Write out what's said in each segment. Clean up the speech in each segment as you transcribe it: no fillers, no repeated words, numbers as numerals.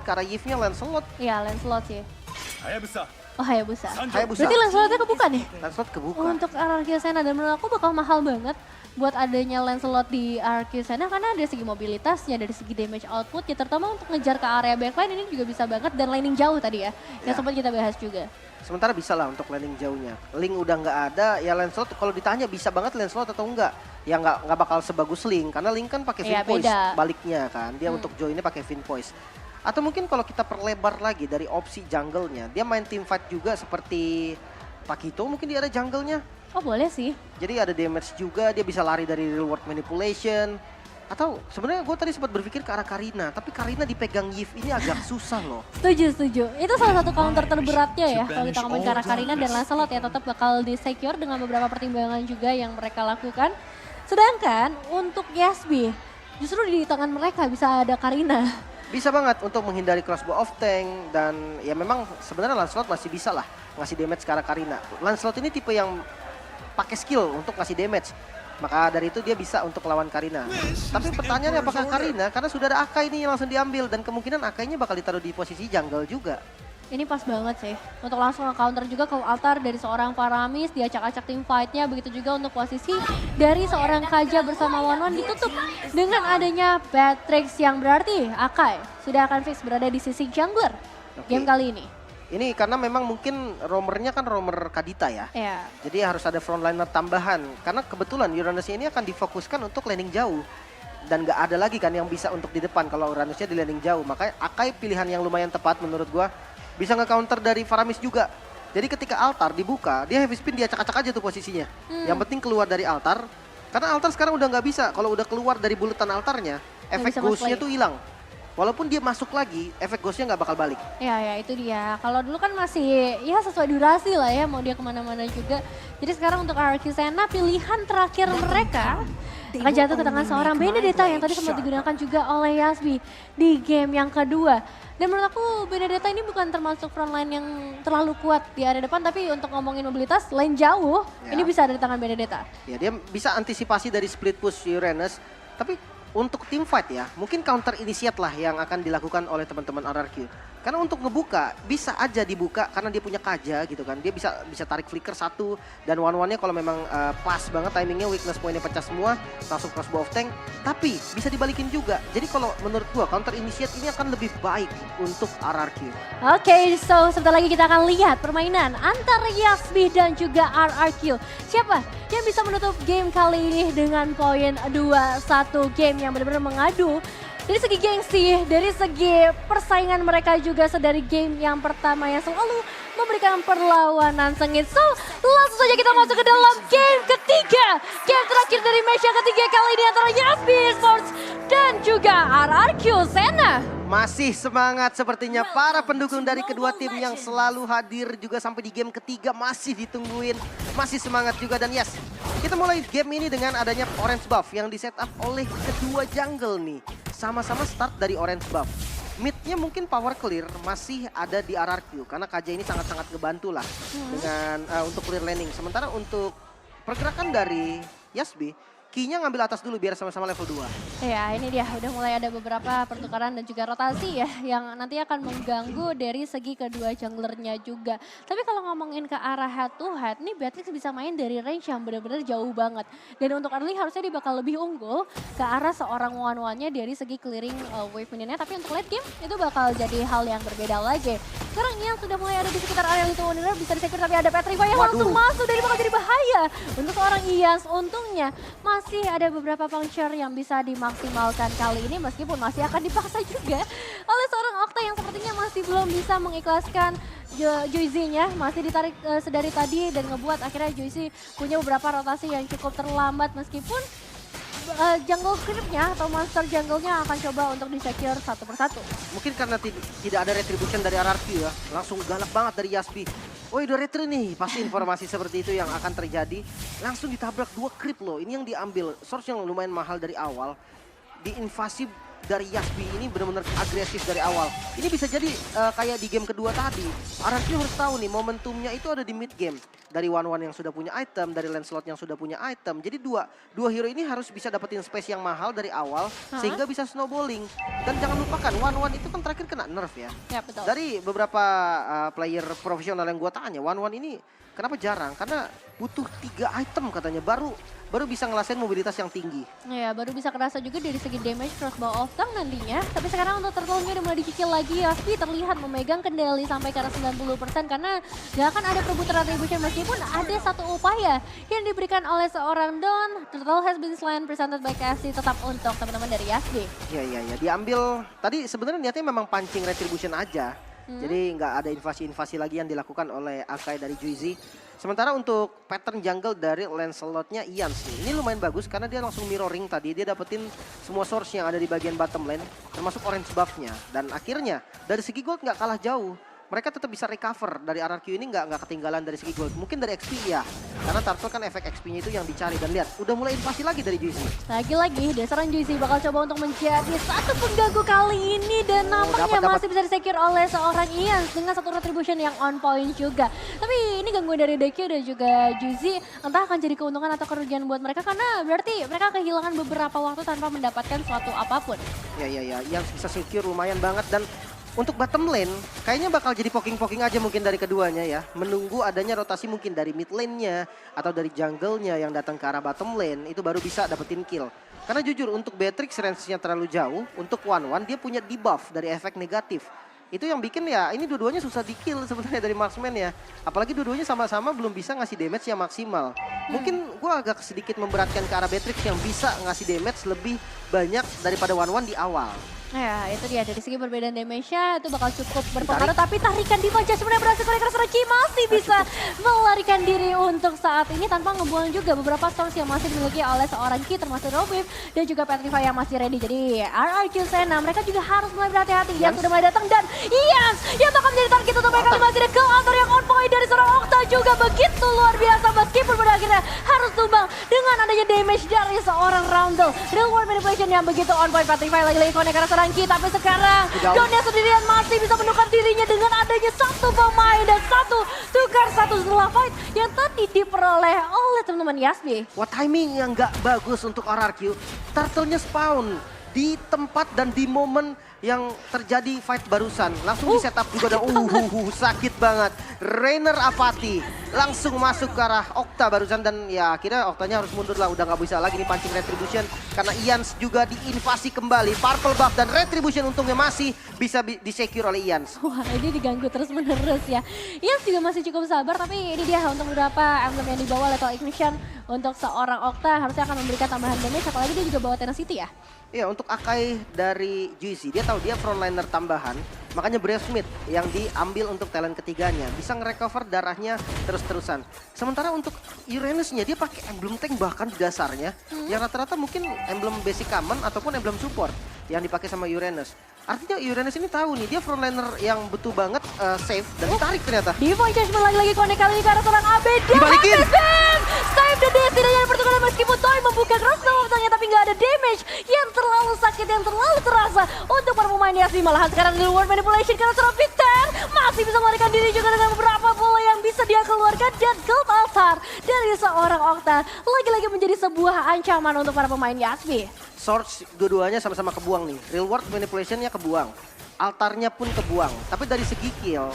ke arah Yves-nya Lancelot. Iya, Lancelot sih. Hayabusa. Oh, Hayabusa. Hayabusa. Berarti Lancelotnya kebuka nih? Lancelot kebuka. Untuk Arceusena, dan menurut aku bakal mahal banget buat adanya Lancelot di Arceusena karena dari segi mobilitasnya, dari segi damage output, ya terutama untuk ngejar ke area backline ini juga bisa banget, dan laning jauh tadi ya, yang sempat kita bahas juga. Sementara bisa lah untuk landing jauhnya. Link udah nggak ada, ya Lancelot kalau ditanya bisa banget Lancelot atau enggak. Ya nggak bakal sebagus Link, karena Link kan pakai Vinpoise baliknya kan. Dia untuk joinnya pakai Vinpoise. Atau mungkin kalau kita perlebar lagi dari opsi jungle-nya, dia main team fight juga seperti Pakito mungkin di area jungle-nya. Oh boleh sih. Jadi ada damage juga, dia bisa lari dari reward manipulation. Atau sebenarnya gue tadi sempat berpikir ke arah Karina, tapi Karina dipegang Yves ini agak susah loh. Setuju. Itu salah satu counter terberatnya ya kalau kita ngomongin ke arah Karina, dan Lancelot ya tetap bakal di-secure dengan beberapa pertimbangan juga yang mereka lakukan. Sedangkan untuk Yasby, justru di tangan mereka bisa ada Karina. Bisa banget untuk menghindari crossbow of tank, dan ya memang sebenarnya Lancelot masih bisa lah ngasih damage ke arah Karina. Lancelot ini tipe yang pakai skill untuk ngasih damage. Maka dari itu dia bisa untuk lawan Karina. Tapi pertanyaannya apakah Karina, karena sudah ada Akai ini yang langsung diambil, dan kemungkinan Akainya bakal ditaruh di posisi jungle juga. Ini pas banget sih, untuk langsung nge-counter juga ke altar dari seorang Paramis, dia acak-acak tim fight-nya, begitu juga untuk posisi dari seorang Kaja bersama Wanwan ditutup dengan adanya Batrix, yang berarti Akai sudah akan fix berada di sisi jungler game kali ini. Ini karena memang mungkin roamernya kan roamer Kadita ya. Iya. Jadi harus ada frontliner tambahan, karena kebetulan Uranus ini akan difokuskan untuk landing jauh. Dan nggak ada lagi kan yang bisa untuk di depan kalau Uranusnya di landing jauh. Makanya Akai pilihan yang lumayan tepat menurut gua. Bisa nge-counter dari Faramis juga. Jadi ketika altar dibuka, dia heavy spin, dia acak-acak aja tuh posisinya. Yang penting keluar dari altar. Karena altar sekarang udah nggak bisa. Kalau udah keluar dari bulatan altarnya, efek ghost-nya tuh hilang. Walaupun dia masuk lagi, efek ghost-nya nggak bakal balik. Ya itu dia. Kalau dulu kan masih ya sesuai durasi lah ya, mau dia kemana-mana juga. Jadi sekarang untuk Arceusena, pilihan terakhir mereka akan jatuh ke tangan seorang Benedetta yang tadi sempat digunakan juga oleh Yasby di game yang kedua. Dan menurut aku Benedetta ini bukan termasuk frontline yang terlalu kuat di area depan, tapi untuk ngomongin mobilitas lane jauh, ini bisa ada di tangan Benedetta. Ya, dia bisa antisipasi dari split push Uranus, tapi untuk team fight ya, mungkin counter initiate lah yang akan dilakukan oleh teman-teman RRQ. Karena untuk ngebuka, bisa aja dibuka karena dia punya Kaja gitu kan. Dia bisa tarik flicker satu, dan one-one-nya kalau memang pas banget timingnya, weakness pointnya pecah semua, langsung crossbow of tank. Tapi bisa dibalikin juga. Jadi kalau menurut gua counter initiate ini akan lebih baik untuk RRQ. Oke, so sebentar lagi kita akan lihat permainan antara Yasby dan juga RRQ. Siapa yang bisa menutup game kali ini dengan poin 2-1, game yang benar-benar mengadu. Dari segi gengsi, dari segi persaingan mereka juga sedari game yang pertama yang selalu memberikan perlawanan sengit. So, langsung saja kita masuk ke dalam game ketiga. Game terakhir dari match yang ketiga kali ini antara Yasby Esports dan juga RRQ Sena. Masih semangat sepertinya para pendukung dari kedua tim yang selalu hadir juga sampai di game ketiga, masih ditungguin, masih semangat juga. Dan yes, kita mulai game ini dengan adanya orange buff yang di setup oleh kedua jungle nih. Sama-sama start dari orange buff. Mid-nya mungkin power clear masih ada di RRQ karena KJ ini sangat-sangat ngebantu lah dengan untuk clear laning. Sementara untuk pergerakan dari Yasby, key-nya ngambil atas dulu biar sama-sama level 2. Ya, ini dia udah mulai ada beberapa pertukaran dan juga rotasi ya yang nanti akan mengganggu dari segi kedua junglernya juga. Tapi kalau ngomongin ke arah head to head, nih Batrix bisa main dari range yang benar-benar jauh banget. Dan untuk early harusnya dia bakal lebih unggul ke arah seorang one-one-nya dari segi clearing wave minute-nya. Tapi untuk late game itu bakal jadi hal yang berbeda lagi. Sekarang yang sudah mulai ada di sekitar area Little Wonder bisa di-secure, tapi ada Petrify yang langsung masuk dari bakal jadi bahaya. Untuk seorang Iyas, untungnya masih ada beberapa puncture yang bisa dimaksimalkan kali ini, meskipun masih akan dipaksa juga oleh seorang Okta yang sepertinya masih belum bisa mengikhlaskan Joyzy-nya. Masih ditarik sedari tadi dan ngebuat akhirnya Joyzy punya beberapa rotasi yang cukup terlambat, meskipun jungle creep-nya atau monster jungle-nya akan coba untuk di-secure satu persatu. Mungkin karena tidak ada retribution dari RRQ ya, langsung galak banget dari Yasby. Woi, udah retri nih, pasti informasi seperti itu yang akan terjadi. Langsung ditabrak 2 creep loh, ini yang diambil. Source yang lumayan mahal dari awal, diinvasi dari Yasby ini benar-benar agresif dari awal. Ini bisa jadi kayak di game kedua tadi. RRQ harus tahu nih momentumnya itu ada di mid game. Dari One yang sudah punya item, dari Lancelot yang sudah punya item. Jadi dua hero ini harus bisa dapetin space yang mahal dari awal sehingga bisa snowballing. Dan jangan lupakan One itu kan terakhir kena nerf ya. Ya, betul. Dari beberapa player profesional yang gua tanya, One ini kenapa jarang? Karena butuh 3 item katanya baru bisa ngelasain mobilitas yang tinggi. Ya, baru bisa kerasa juga dari segi damage crossbow of tank nantinya. Tapi sekarang untuk turtle-nya udah mulai dicicil lagi. Yasby terlihat memegang kendali sampai ke arah 90% karena gak akan ada perebutan retribution meskipun ada satu upaya yang diberikan oleh seorang Don. Turtle has been slain presented by Cassie tetap untuk teman-teman dari Yasby. Iya, diambil. Tadi sebenarnya niatnya memang pancing retribution aja. Jadi nggak ada invasi-invasi lagi yang dilakukan oleh Akai dari Juicy. Sementara untuk pattern jungle dari Lancelot-nya Ians nih, ini lumayan bagus karena dia langsung mirroring tadi. Dia dapetin semua source yang ada di bagian bottom lane, termasuk orange buff-nya. Dan akhirnya dari segi gold nggak kalah jauh. Mereka tetap bisa recover dari RRQ ini nggak ketinggalan dari segi gold. Mungkin dari XP ya, karena Turtle kan efek XP-nya itu yang dicari. Dan lihat, udah mulai invasi lagi dari Juicy. Lagi-lagi Desaran Juicy bakal coba untuk menjadi satu pengganggu kali ini. Dan nampaknya masih bisa disecure oleh seorang Ian dengan satu retribution yang on point juga. Tapi ini gangguan dari Deki dan juga Juicy entah akan jadi keuntungan atau kerugian buat mereka. Karena berarti mereka kehilangan beberapa waktu tanpa mendapatkan suatu apapun. Ya, yang bisa secure lumayan banget. Dan untuk bottom lane, kayaknya bakal jadi poking-poking aja mungkin dari keduanya ya. Menunggu adanya rotasi mungkin dari mid lane-nya atau dari jungle-nya yang datang ke arah bottom lane, itu baru bisa dapetin kill. Karena jujur untuk Beatrix range-nya terlalu jauh, untuk One dia punya debuff dari efek negatif. Itu yang bikin ya, ini dua-duanya susah di-kill sebenarnya dari marksman ya. Apalagi dua-duanya sama-sama belum bisa ngasih damage yang maksimal. Mungkin gue agak sedikit memberatkan ke arah Beatrix yang bisa ngasih damage lebih banyak daripada One di awal. Ya, itu dia dari segi perbedaan damage-nya itu bakal cukup berpengaruh. Tapi tarikan di wajah sebenarnya berhasil oleh Ki masih bisa melarikan diri untuk saat ini tanpa ngebuang juga beberapa source yang masih dimiliki oleh seorang Ki termasuk Robif dan juga Petrify yang masih ready. Jadi RRQ Sena mereka juga harus mulai berhati-hati. Yang sudah mulai datang dan Ians yang bakal menjadi target untuk mereka masih ada counter yang on point dari seorang Okta juga begitu luar biasa meskipun pada akhirnya harus tumbang dengan adanya damage dari seorang Roundel. Real world manipulation yang begitu on point. Petrify lagi-lagi connect karena seorang Ki, tapi sekarang Donnya sendirian masih bisa menukar dirinya dengan adanya satu pemain dan satu tukar satu setelah fight yang tadi diperoleh oleh teman-teman Yasby. Wah, timing yang nggak bagus untuk RRQ. Turtle-nya spawn di tempat dan di momen yang terjadi fight barusan. Langsung di setup juga dan sakit banget. Rainer apati langsung masuk ke arah Okta barusan dan ya akhirnya Oktanya harus mundur lah. Udah nggak bisa lagi nih pancing retribution karena Ians juga diinvasi kembali. Purple buff dan retribution untungnya masih bisa di-secure oleh Ians. Wah, ini diganggu terus menerus ya. Ians juga masih cukup sabar tapi ini dia untuk beberapa emblem yang dibawa Lethal Ignition untuk seorang Okta harusnya akan memberikan tambahan damage apalagi dia juga bawa Tenacity ya. Iya, untuk Akai dari Juicy, dia tahu dia frontliner tambahan, makanya Brave Smith yang diambil untuk talent ketiganya. Bisa nge-recover darahnya terus-terusan. Sementara untuk Uranus-nya, dia pakai emblem tank bahkan di dasarnya, yang rata-rata mungkin emblem basic common ataupun emblem support yang dipakai sama Uranus. Artinya Uranus ini tahu nih, dia frontliner yang butuh banget safe dan ditarik ternyata. Divine Judgment lagi-lagi connect kali ini ke arah seorang Abed. Dibalikin! Save the day, setidaknya yang pertukaran meskipun Toy membuka crossbow tapi nggak ada damage yang terlalu sakit, yang terlalu terasa untuk para pemain Yasby. Malahan sekarang di World Manipulation karena seorang Victor masih bisa melarikan diri juga dengan beberapa bola yang bisa dia keluarkan dan Gold Altar dari seorang Okta lagi-lagi menjadi sebuah ancaman untuk para pemain Yasby. Source dua-duanya sama-sama kebuang nih. Real world manipulation-nya kebuang. Altarnya pun kebuang. Tapi dari segi kill,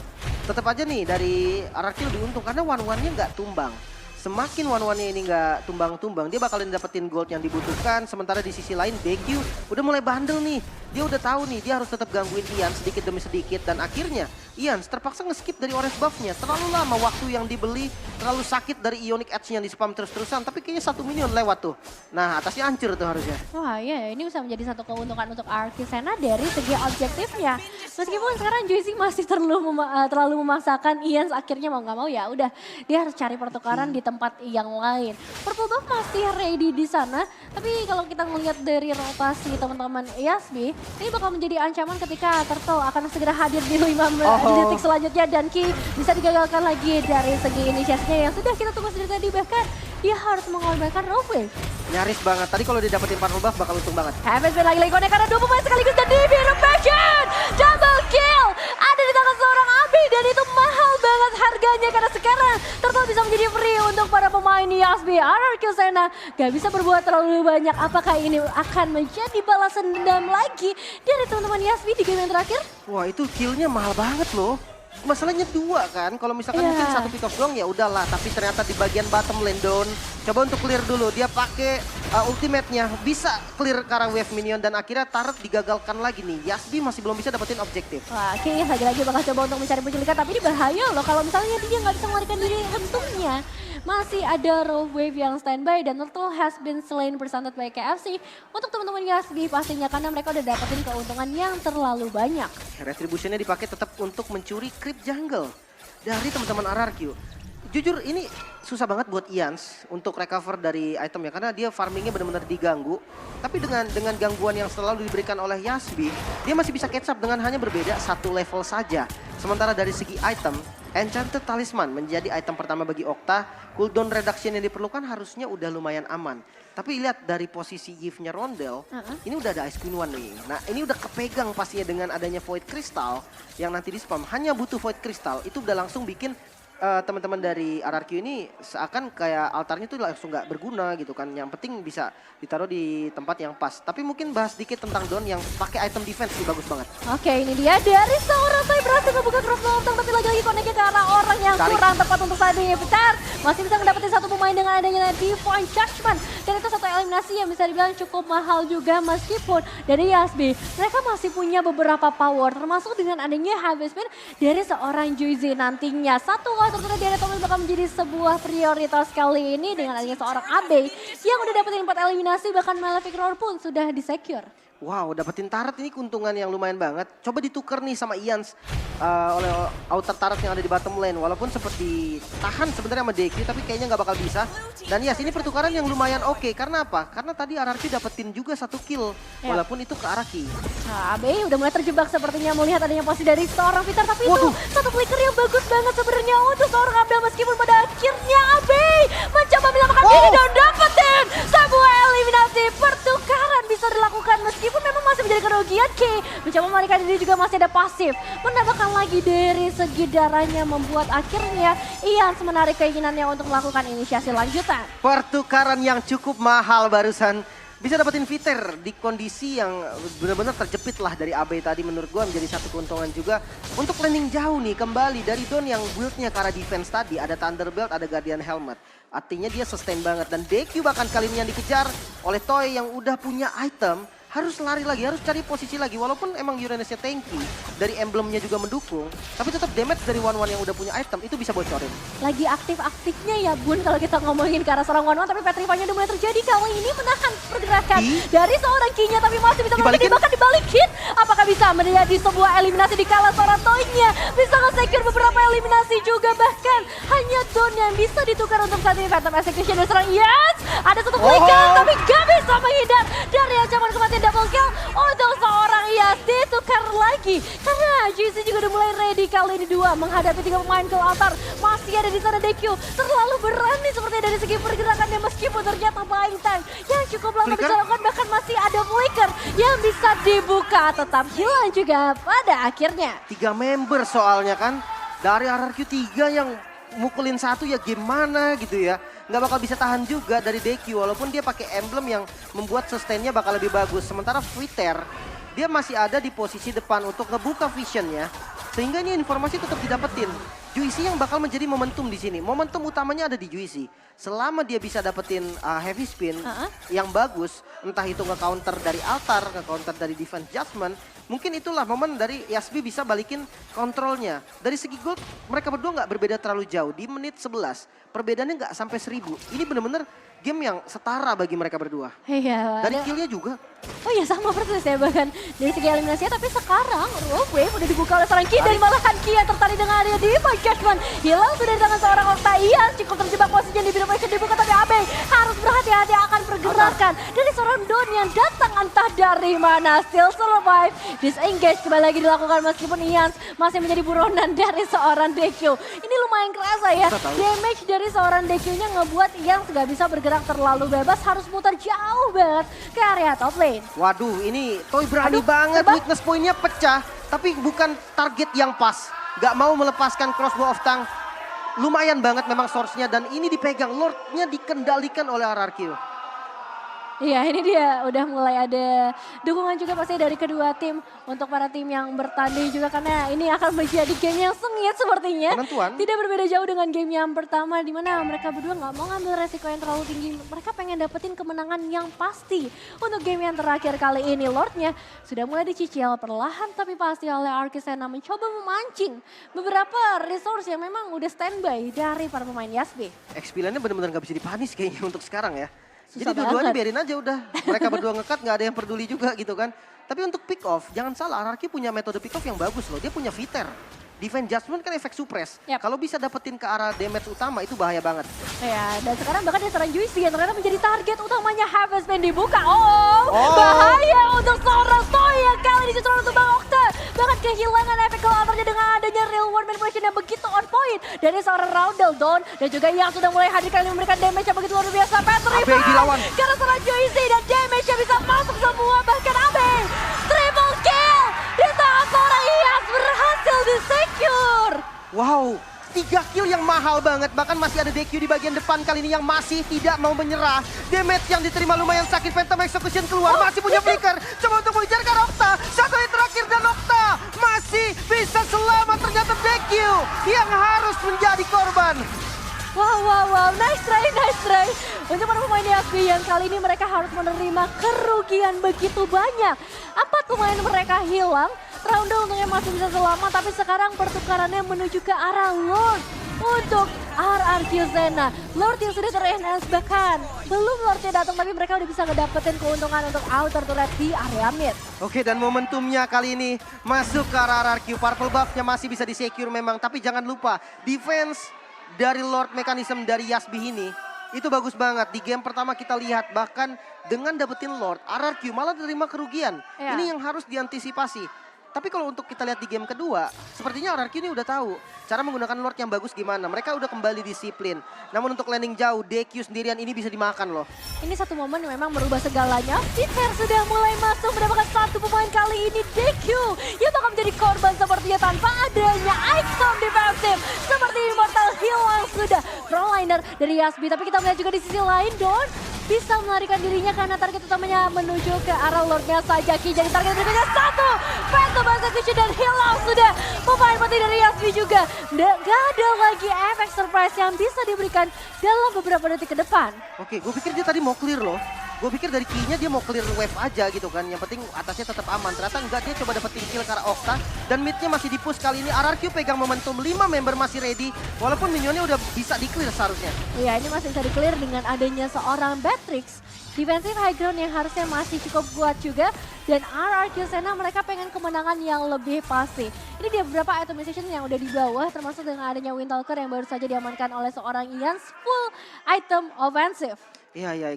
tetap aja nih dari RRQ lebih untung karena one-one-nya nggak tumbang. Semakin one-one-nya ini nggak tumbang-tumbang, dia bakalan dapetin gold yang dibutuhkan. Sementara di sisi lain, DQ udah mulai bandel nih. Dia udah tahu nih, dia harus tetap gangguin Ian sedikit demi sedikit. Dan akhirnya, Ian terpaksa nge-skip dari orange buff-nya. Terlalu lama waktu yang dibeli, terlalu sakit dari Ionic Edge-nya di spam terus-terusan. Tapi kayaknya 1 minion lewat tuh. Nah, atasnya hancur tuh harusnya. Wah iya, ini bisa menjadi satu keuntungan untuk RRQ Sena dari segi objektifnya. Meskipun sekarang Juicy masih terlalu memaksakan, Ian akhirnya mau nggak mau ya udah dia harus cari pertukaran di tempat yang lain. Purple buff masih ready di sana, tapi kalau kita melihat dari rotasi teman-teman Yasby, ini bakal menjadi ancaman ketika Turtle akan segera hadir di 5 detik selanjutnya dan Ki bisa digagalkan lagi dari segi inisiasinya yang sudah kita tunggu sendiri tadi. Bahkan dia harus mengorbankan Rogue Wave. Nyaris banget. Tadi kalau dia dapetin partner buff bakal untung banget. Heaven Spin lagi-lagi connect karena 2 pemain sekaligus dan DB Rebection. Double kill ada di tangan seorang Abi dan itu mahal banget harganya karena sekarang Turtle bisa menjadi free untuk para pemain Yasbi. RRQ Sena gak bisa berbuat terlalu banyak. Apakah ini akan menjadi balasan dendam lagi dari teman-teman Yasbi di game yang terakhir? Wah itu killnya mahal banget loh. Masalahnya 2 kan, kalau misalkan Iya. mungkin 1 pick off doang ya udahlah. Tapi ternyata di bagian bottom lane Don coba untuk clear dulu. Dia pakai ultimate-nya, bisa clear ke arah wave minion dan akhirnya turret digagalkan lagi nih. Yasbi masih belum bisa dapetin objektif. Wah, King lagi-lagi bakal coba untuk mencari penculikan, tapi ini bahaya loh kalau misalnya dia nggak bisa melarikan diri untungnya. Masih ada Rogue Wave yang standby dan Turtle has been slain presented by KFC. Untuk teman-teman Yasbi pastinya karena mereka udah dapetin keuntungan yang terlalu banyak. Retributionnya dipakai tetap untuk mencuri creep jungle dari teman-teman RRQ. Jujur ini susah banget buat Ians untuk recover dari itemnya karena dia farmingnya benar-benar diganggu. Tapi dengan gangguan yang selalu diberikan oleh Yasbi, dia masih bisa catch up dengan hanya berbeda 1 level saja. Sementara dari segi item, Enchanted Talisman menjadi item pertama bagi Okta. Cooldown reduction yang diperlukan harusnya udah lumayan aman. Tapi lihat dari posisi gift-nya Rondel, ini udah ada Ice Queen One nih. Nah ini udah kepegang pastinya dengan adanya Void Crystal yang nanti di spam. Hanya butuh Void Crystal, itu udah langsung bikin teman-teman dari RRQ ini seakan kayak altarnya tuh langsung nggak berguna gitu kan. Yang penting bisa ditaruh di tempat yang pas. Tapi mungkin bahas dikit tentang Don yang pakai item defense ini bagus banget. Oke, ini dia dari seorang Sai berhasil ngebuka cross lontong tapi lagi-lagi connect-nya ke arah orang yang kurang tepat untuk saat ini. Petar masih bisa mendapatkan 1 pemain dengan adanya Divine Judgment. Dan itu 1 eliminasi yang bisa dibilang cukup mahal juga meskipun dari Yasbi. Mereka masih punya beberapa power termasuk dengan adanya Heavy Spin dari seorang Juicy nantinya. 1 ternyata dari Tommy bakal menjadi sebuah prioritas kali ini dengan adanya seorang Abe yang udah dapetin 4 eliminasi bahkan Malefic Roar pun sudah di-secure. Wow, dapetin turret ini keuntungan yang lumayan banget. Coba ditukar nih sama Ians oleh outer turret yang ada di bottom lane. Walaupun sempat ditahan sebenarnya sama DQ, tapi kayaknya nggak bakal bisa. Dan yes, ini pertukaran yang lumayan oke. Karena apa? Karena tadi RRQ dapetin juga 1 kill. Walaupun itu ke arah Ki. Nah, Abe udah mulai terjebak sepertinya melihat adanya posisi dari seorang Peter. Tapi Waduh. itu 1 flicker yang bagus banget sebenarnya untuk seorang Abda. Meskipun pada akhirnya Abe mencoba menyelamatkan diri dan dapetin sebuah eliminasi. Pertukaran bisa dilakukan meskipun memang masih menjadi kerugian. Ki mencoba melarikan diri juga masih ada pasif. Menambahkan lagi dari segi darahnya membuat akhirnya Ians menarik keinginannya untuk melakukan inisiasi lanjutan. Pertukaran yang cukup mahal barusan. Bisa dapetin Viter di kondisi yang benar-benar terjepit lah dari AB tadi, menurut gua menjadi 1 keuntungan juga. Untuk landing jauh nih kembali dari Don yang build-nya ke arah defense tadi. Ada Thunderbelt, ada Guardian Helmet. Artinya dia sustain banget dan DQ bahkan kali ini yang dikejar oleh Toy yang udah punya item. Harus lari lagi, harus cari posisi lagi. Walaupun emang Uranusnya tanky, dari emblemnya juga mendukung. Tapi tetap damage dari One-One yang udah punya item, itu bisa bocorin. Lagi aktif-aktifnya ya Bun kalau kita ngomongin ke arah seorang One-One. Tapi Petrify-nya udah mulai terjadi kali ini menahan pergerakan dari seorang Ki-nya. Tapi masih bisa Dibalikin. bahkan dibalikin. Apakah bisa menjadi sebuah eliminasi di kala seorang Toy-nya. Bisa nge-secure beberapa eliminasi juga. Bahkan hanya Don yang bisa ditukar untuk saat ini. Phantom Execution dari seorang Yes. Ada 1 flicker tapi gak bisa menghindar dari ancaman kematian double kill untuk seorang Yas. Ditukar lagi karena GC juga udah mulai ready kali ini 2 menghadapi 3 pemain ke altar. Masih ada di sana DQ terlalu berani seperti dari segi pergerakannya meskipun ternyata buying time yang cukup lama bisa dilakukan. Bahkan masih ada flicker yang bisa dibuka, tetap hilang juga pada akhirnya. 3 member soalnya kan dari RRQ 3 yang mukulin 1 ya gimana gitu ya. Nggak bakal bisa tahan juga dari DQ walaupun dia pakai emblem yang membuat sustainnya bakal lebih bagus. Sementara Viter dia masih ada di posisi depan untuk ngebuka visionnya sehingga ini informasi tetap didapetin. Juicy yang bakal menjadi momentum di sini. Momentum utamanya ada di Juicy. Selama dia bisa dapetin heavy spin yang bagus, entah itu nge-counter dari altar, nge-counter dari defense judgment, mungkin itulah momen dari Yasbi bisa balikin kontrolnya. Dari segi gold, mereka berdua nggak berbeda terlalu jauh. Di menit 11, perbedaannya nggak sampai 1000. Ini bener-bener game yang setara bagi mereka berdua. Iya. Dari killnya juga. Oh iya sama persis ya bahkan dari segi eliminasinya. Tapi sekarang Rogue Wave udah dibuka oleh seorang Ki dan malahan Ki yang tertarik dengan area Divine Judgment. Hilang sudah di tangan seorang Okta. Iya cukup terjebak posisinya di Divine dibuka tapi Abe harus berhati-hati akan pergerakan diselamatkan dari seorang Don yang datang entah dari mana. Still survive, disengage kembali lagi dilakukan meskipun Ians masih menjadi buronan dari seorang DQ. Ini lumayan kerasa ya, damage dari seorang DQ-nya ngebuat Ians gak bisa bergerak terlalu bebas, harus muter jauh banget ke area top lane. Waduh, ini Toy berani banget, weakness point-nya pecah. Tapi bukan target yang pas. Gak mau melepaskan crossbow of tongue. Lumayan banget memang source-nya dan ini dipegang. Lord-nya dikendalikan oleh RRQ. Iya, ini dia udah mulai ada dukungan juga pasti dari kedua tim untuk para tim yang bertanding juga karena ini akan menjadi game yang sengit sepertinya. Penentuan. Tidak berbeda jauh dengan game yang pertama di mana mereka berdua nggak mau ngambil resiko yang terlalu tinggi. Mereka pengen dapetin kemenangan yang pasti untuk game yang terakhir kali ini. Lordnya sudah mulai dicicil perlahan tapi pasti oleh Arkisena mencoba memancing beberapa resource yang memang udah standby dari para pemain Yasbi. XP-nya benar-benar gak bisa dipanis kayaknya untuk sekarang ya. Susah Jadi dua-duanya banget. biarin aja udah. Mereka berdua ngekat gak ada yang peduli juga gitu kan. Tapi untuk pick off, jangan salah RRQ punya metode pick off yang bagus loh. Dia punya Viter. Defense Judgment kan efek suppress. Yap. Kalau bisa dapetin ke arah damage utama itu bahaya banget. Ya, dan sekarang bahkan dia serang Juicy yang ternyata menjadi target utamanya Harvest Band dibuka. Bahaya untuk seorang Toy yang kali ini justru untuk Bang Okta. Bahkan kehilangan efek counternya dengan adanya real world manipulation yang begitu on point. Dari seorang Roundel Dawn dan juga yang sudah mulai hadir kali ini memberikan damage yang begitu luar biasa. Patrick dilawan. karena seorang Juicy dan damage yang bisa masuk semua. Bahkan Abe triple kill di saat seorang Iyas berhasil di-secure. Wow, 3 kill yang mahal banget. Bahkan masih ada DQ di bagian depan kali ini yang masih tidak mau menyerah. Damage yang diterima lumayan sakit. Phantom Execution keluar, masih punya flicker. Coba untuk mengejarkan Okta. Satu yang terakhir dan Okta masih bisa selamat. Ternyata DQ yang harus menjadi korban. Wow, nice try. Untuk para pemain Yasbi yang kali ini mereka harus menerima kerugian begitu banyak. 4 pemain mereka hilang, Roundel untungnya masih bisa selamat, tapi sekarang pertukarannya menuju ke arah Lord untuk RRQ Zena. Lord yang sudah ter-enhance bahkan belum Lordnya datang, tapi mereka udah bisa ngedapetin keuntungan untuk outer turret di area mid. Oke, dan momentumnya kali ini masuk ke arah RRQ. Purple buff-nya masih bisa di-secure memang, tapi jangan lupa defense dari Lord Mechanism dari Yasbi ini itu bagus banget. Di game pertama kita lihat bahkan dengan dapetin Lord, RRQ malah terima kerugian. Ya. Ini yang harus diantisipasi. Tapi kalau untuk kita lihat di game kedua, sepertinya RRQ ini udah tahu cara menggunakan Lord yang bagus gimana. Mereka udah kembali disiplin. Namun untuk landing jauh, DQ sendirian ini bisa dimakan loh. Ini satu momen yang memang merubah segalanya. Peter sudah mulai masuk mendapatkan satu pemain kali ini DQ yang bakal menjadi korban sepertinya tanpa adanya item defensive. Seperti Immortal hilang sudah frontliner dari Yasbi. Tapi kita melihat juga di sisi lain Don bisa melarikan dirinya karena target utamanya menuju ke arah Lordnya saja. Jadi target berikutnya satu. Phantom Execution dan hilang sudah pemain mati dari Yasbi juga. Gak ada lagi efek surprise yang bisa diberikan dalam beberapa detik ke depan. Oke, gue pikir dia tadi mau clear loh. Gue pikir dari key-nya dia mau clear wave aja gitu kan. Yang penting atasnya tetap aman. Ternyata enggak, dia coba dapetin kill ke arah Okta. Dan mid-nya masih di-push kali ini. RRQ pegang momentum, 5 member masih ready. Walaupun minionnya udah bisa di-clear seharusnya. Iya, ini masih bisa di-clear dengan adanya seorang Batrix. Defensive high ground yang harusnya masih cukup kuat juga. Dan RRQ Zena mereka pengen kemenangan yang lebih pasti. Ini dia beberapa itemization yang udah di bawah. Termasuk dengan adanya Windtalker yang baru saja diamankan oleh seorang Ians. Full item offensive. Iya,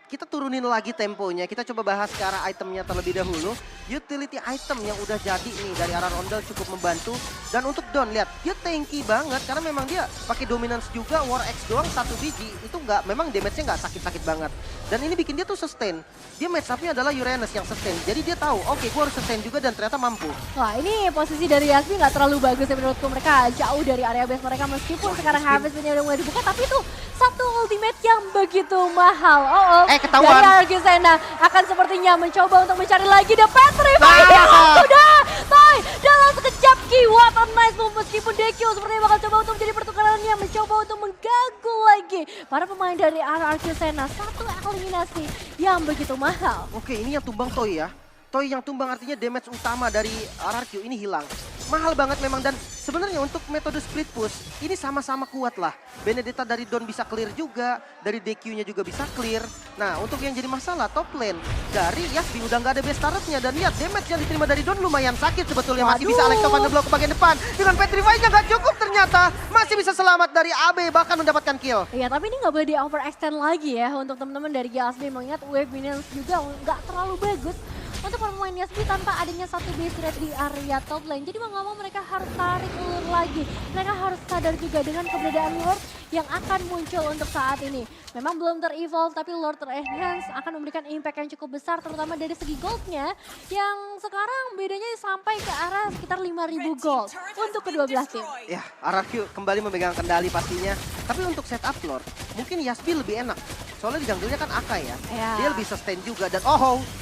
kita turunin lagi temponya. Kita coba bahas ke arah itemnya terlebih dahulu. Utility item yang udah jadi nih dari arah Roundel cukup membantu. Dan untuk Don, lihat dia tanky banget karena memang dia pakai dominance juga. War X doang 1 biji itu nggak, memang damage-nya nggak sakit-sakit banget. Dan ini bikin dia tuh sustain. Dia match up-nya adalah Uranus yang sustain. Jadi dia tahu, oke, gue harus sustain juga dan ternyata mampu. Wah, ini posisi dari Yasmi nggak terlalu bagus ya menurutku. Mereka jauh dari area base mereka meskipun sekarang Harvest-nya udah mulai dibuka. Tapi itu satu ultimate yang begitu mahal. Ketahuan. Dari RRQ Zena akan sepertinya mencoba untuk mencari lagi The Patrick. Sudah, Toy dalam sekejap key. What a nice move meskipun DQ sepertinya bakal coba untuk menjadi pertukarannya. Mencoba untuk mengganggu lagi para pemain dari RRQ Zena. Satu eliminasi yang begitu mahal. Oke, ini yang tumbang Toy ya. Toy yang tumbang artinya damage utama dari RRQ ini hilang. Mahal banget memang dan sebenarnya untuk metode split push ini sama-sama kuat lah. Benedetta dari Dawn bisa clear juga, dari DQ-nya juga bisa clear. Nah untuk yang jadi masalah top lane dari Yasbi udah nggak ada best turret-nya dan lihat damage yang diterima dari Dawn lumayan sakit sebetulnya. Masih bisa Alex Topan ngeblok ke bagian depan dengan Petrify-nya nggak cukup ternyata. Masih bisa selamat dari AB bahkan mendapatkan kill. Iya, tapi ini nggak boleh di overextend lagi ya untuk teman-teman dari GSB, mengingat wave minions juga nggak terlalu bagus untuk pemain Yasbi tanpa adanya satu base rate di area top lane. Jadi mau nggak mau mereka harus tarik ulur lagi. Mereka harus sadar juga dengan keberadaan Lord yang akan muncul untuk saat ini. Memang belum ter-evolve tapi Lord ter-enhance akan memberikan impact yang cukup besar terutama dari segi goldnya yang sekarang bedanya sampai ke arah sekitar 5.000 gold untuk kedua belah tim. Ya, RRQ kembali memegang kendali pastinya. Tapi untuk setup Lord, mungkin Yasbi lebih enak. Soalnya di jungle-nya kan Akai ya. Dia lebih sustain juga. Dan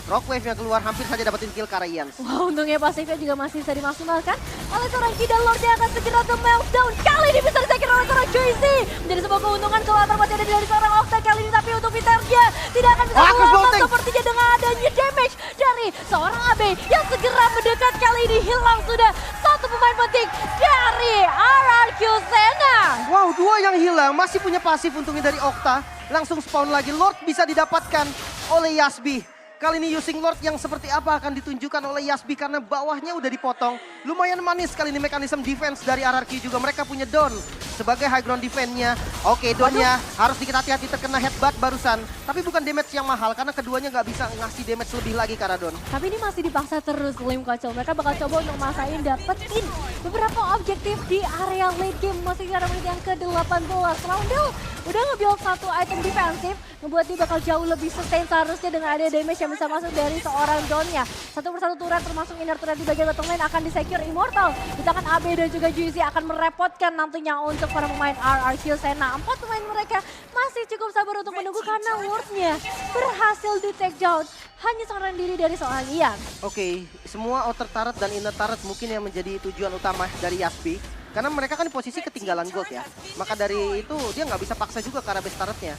Rockwave yang keluar hampir saja dapetin kill Karayans. Wah, untungnya pasifnya juga masih bisa dimaksimalkan oleh seorang Ki dan Lord yang akan segera ke meltdown. Kali ini bisa disakir oleh seorang Joycey. Menjadi sebuah keuntungan kelihatan masih ada dari seorang Octa kali ini. Tapi untuk Vitergia tidak akan bisa keluar sepertinya dengan adanya damage dari seorang AB yang segera mendekat kali ini. Hilang sudah satu pemain penting dari RRQ Senna. Wow, dua yang hilang. Masih punya pasif untungnya dari Octa. Langsung spawn lagi. Lord bisa didapatkan oleh Yasbi. Kali ini using Lord yang seperti apa akan ditunjukkan oleh Yasbi karena bawahnya udah dipotong. Lumayan manis kali ini mekanisme defense dari RRQ juga. Mereka punya Dawn sebagai high ground defense-nya. Oke, Dawn-nya harus dikit hati-hati terkena headbutt barusan. Tapi bukan damage yang mahal karena keduanya nggak bisa ngasih damage lebih lagi karena Dawn. Tapi ini masih dipaksa terus Lim Kocel. Mereka bakal coba untuk masain dapetin beberapa objektif di area late game. Masih sekarang menit yang ke-18. Roundel udah nge-build satu item defensif. Ngebuat dia bakal jauh lebih sustain seharusnya dengan ada damage yang bisa masuk dari seorang Dawn-nya. Satu persatu turret termasuk inner turret di bagian bottom lane akan di-secure Immortal. Kita akan AB dan juga Juicy akan merepotkan nantinya untuk para pemain RRQ Senna. 4 pemain mereka masih cukup sabar untuk menunggu karena wardnya berhasil di-take down. Hanya seorang diri dari seorang Ian. Oke, semua outer turret dan inner turret mungkin yang menjadi tujuan utama dari Yasbi. Karena mereka kan di posisi ketinggalan gold ya. Maka dari itu dia nggak bisa paksa juga ke arah base turretnya.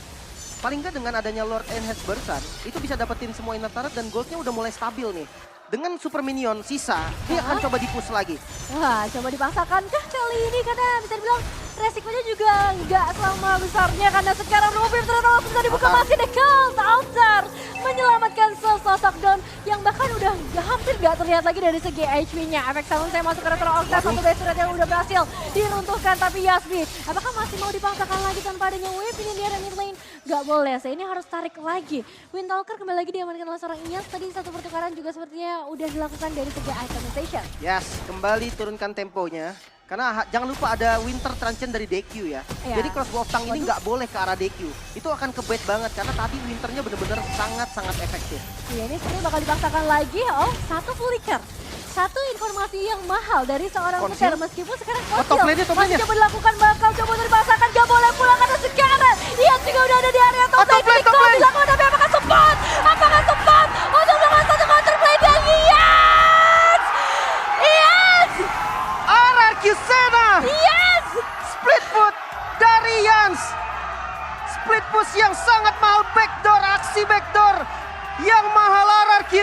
Paling nggak dengan adanya Lord Enhance barusan, itu bisa dapetin semua inner turret dan goldnya udah mulai stabil nih. Dengan super minion sisa, dia akan coba di-push lagi. Wah, coba dipaksakan kah kali ini karena bisa dibilang resikonya juga nggak selama besarnya karena sekarang Rubir ternyata langsung bisa dibuka masih dekat Altar menyelamatkan sosok Dawn yang bahkan udah hampir nggak terlihat lagi dari segi HP-nya. Efek sound saya masuk ke retro Altar, satu base turret yang udah berhasil diruntuhkan tapi Yasbi apakah masih mau dipaksakan lagi tanpa adanya wave ini di area mid lane? Gak boleh, saya ini harus tarik lagi. Windtalker kembali lagi diamankan oleh seorang Ian. Tadi satu pertukaran juga sepertinya udah dilakukan dari segi itemization. Yes, kembali turunkan temponya. Karena jangan lupa ada Winter Truncheon dari DQ ya. Jadi crossbow of Tongue ini nggak boleh ke arah DQ. Itu akan kebait banget karena tadi Winternya bener-bener sangat-sangat efektif. Iya, ini sebenarnya bakal dipaksakan lagi. Oh, satu flicker. Satu informasi yang mahal dari seorang player meskipun sekarang top lane-nya. masih coba dilakukan, bakal coba untuk dipaksakan. Gak boleh pulang karena sekarang Ian juga udah ada di area top lane. Dilakukan tapi apakah sempat? Apakah sempat untuk melakukan satu counterplay dan Ian? Ian! RRQ Senna! Yes! Split foot dari Yans. Split push yang sangat mahal, backdoor, aksi backdoor yang mahal RRQ.